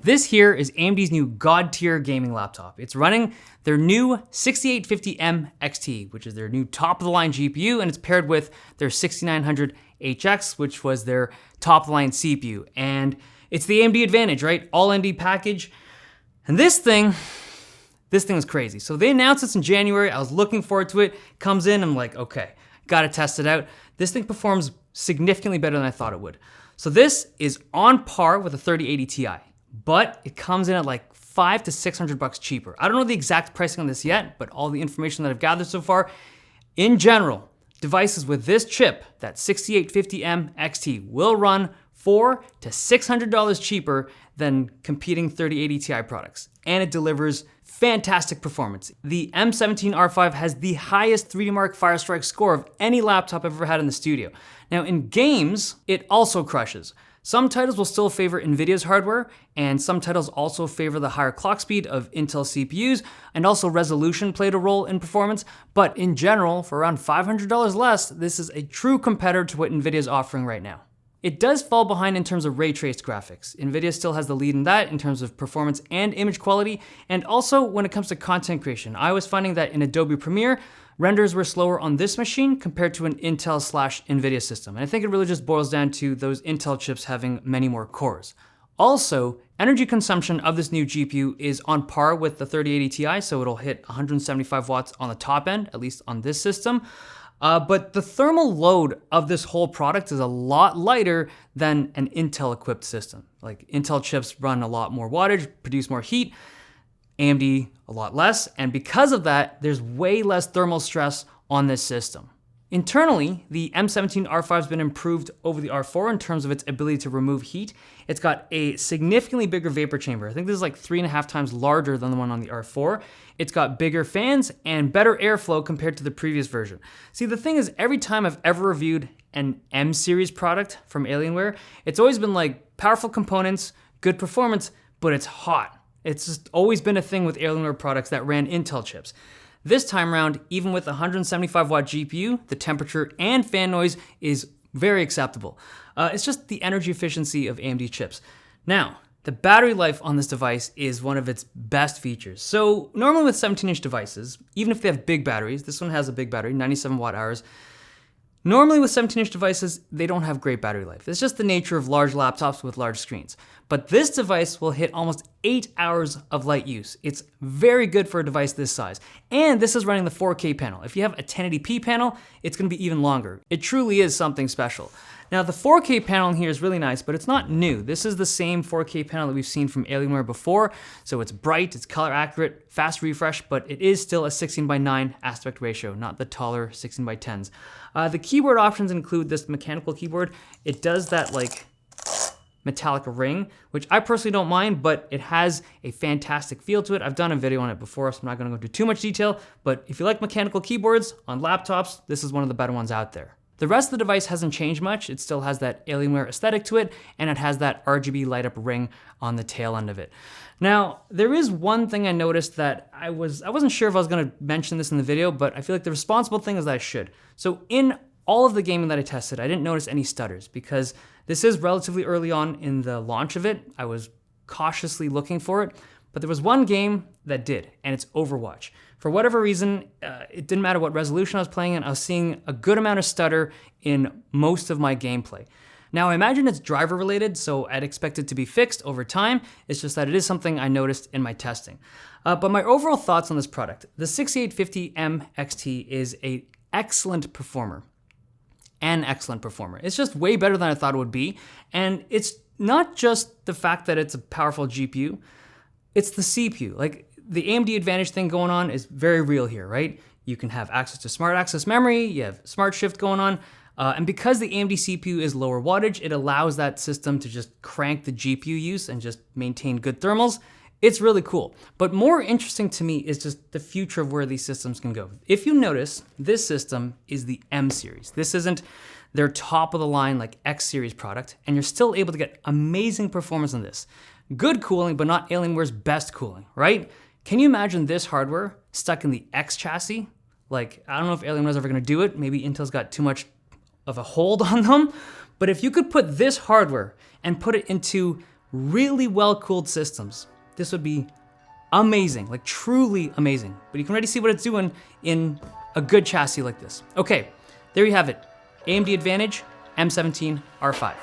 This here is AMD's new God tier gaming laptop. It's running their new 6850M XT, which is their new top of the line GPU, and it's paired with their 6900HX, which was their top of the line CPU. And it's the AMD Advantage, right? All AMD package. And this thing is crazy. So they announced this in January. I was looking forward to it. Comes in, I'm like, okay, gotta test it out. This thing performs significantly better than I thought it would. So this is on par with a 3080 Ti, but it comes in at like $500 to $600 cheaper. I don't know the exact pricing on this yet, but all the information that I've gathered so far, in general, devices with this chip, that 6850M XT, will run $400 to $600 cheaper than competing 3080 Ti products, and it delivers fantastic performance. The M17 R5 has the highest 3D Mark Firestrike score of any laptop I've ever had in the studio. Now in games, it also crushes. Some titles will still favor NVIDIA's hardware, and some titles also favor the higher clock speed of Intel CPUs, and also resolution played a role in performance. But in general, for around $500 less, this is a true competitor to what NVIDIA's offering right now. It does fall behind in terms of ray traced graphics. NVIDIA still has the lead in that in terms of performance and image quality, and also when it comes to content creation. I was finding that in Adobe Premiere, renders were slower on this machine compared to an Intel/NVIDIA system. And I think it really just boils down to those Intel chips having many more cores. Also, energy consumption of this new GPU is on par with the 3080 Ti, so it'll hit 175 watts on the top end, at least on this system. But the thermal load of this whole product is a lot lighter than an Intel-equipped system. Like Intel chips run a lot more wattage, produce more heat, AMD a lot less, and because of that, there's way less thermal stress on this system. Internally, the M17 R5 has been improved over the R4 in terms of its ability to remove heat. It's got a significantly bigger vapor chamber. I think this is like 3.5 times larger than the one on the R4. It's got bigger fans and better airflow compared to the previous version. See, the thing is, every time I've ever reviewed an M series product from Alienware, it's always been like powerful components, good performance, but it's hot. It's just always been a thing with Alienware products that ran Intel chips. This time around, even with a 175 watt GPU, the temperature and fan noise is very acceptable. It's just the energy efficiency of AMD chips. Now, the battery life on this device is one of its best features. So normally with 17-inch devices, even if they have big batteries, this one has a big battery, 97 watt hours. Normally with 17-inch devices, they don't have great battery life. It's just the nature of large laptops with large screens. But this device will hit almost 8 hours of light use. It's very good for a device this size. And this is running the 4K panel. If you have a 1080p panel, it's gonna be even longer. It truly is something special. Now the 4K panel here is really nice, but it's not new. This is the same 4K panel that we've seen from Alienware before. So it's bright, it's color accurate, fast refresh, but it is still a 16:9 aspect ratio, not the taller 16:10s. The keyboard options include this mechanical keyboard. It does that like metallic ring, which I personally don't mind, but it has a fantastic feel to it. I've done a video on it before, so I'm not gonna go into too much detail, but if you like mechanical keyboards on laptops, this is one of the better ones out there. The rest of the device hasn't changed much. It still has that Alienware aesthetic to it, and it has that RGB light up ring on the tail end of it. Now, there is one thing I noticed that I wasn't sure if I was gonna mention this in the video, but I feel like the responsible thing is that I should. So in all of the gaming that I tested, I didn't notice any stutters because this is relatively early on in the launch of it. I was cautiously looking for it, but there was one game that did, and it's Overwatch. For whatever reason, it didn't matter what resolution I was playing in, I was seeing a good amount of stutter in most of my gameplay. Now, I imagine it's driver related, so I'd expect it to be fixed over time. It's just that it is something I noticed in my testing. But my overall thoughts on this product, the 6850M XT is an excellent performer. It's just way better than I thought it would be. And it's not just the fact that it's a powerful GPU, it's the CPU. Like the AMD Advantage thing going on is very real here, right? You can have access to smart access memory, you have smart shift going on. And because the AMD CPU is lower wattage, it allows that system to just crank the GPU use and just maintain good thermals. It's really cool. But more interesting to me is just the future of where these systems can go. If you notice, this system is the M series. This isn't their top of the line like X series product, and you're still able to get amazing performance on this. Good cooling, but not Alienware's best cooling, right? Can you imagine this hardware stuck in the X chassis? Like, I don't know if Alienware's ever gonna do it. Maybe Intel's got too much of a hold on them. But if you could put this hardware and put it into really well-cooled systems, this would be amazing, like truly amazing. But you can already see what it's doing in a good chassis like this. Okay, there you have it. AMD Advantage M17 R5.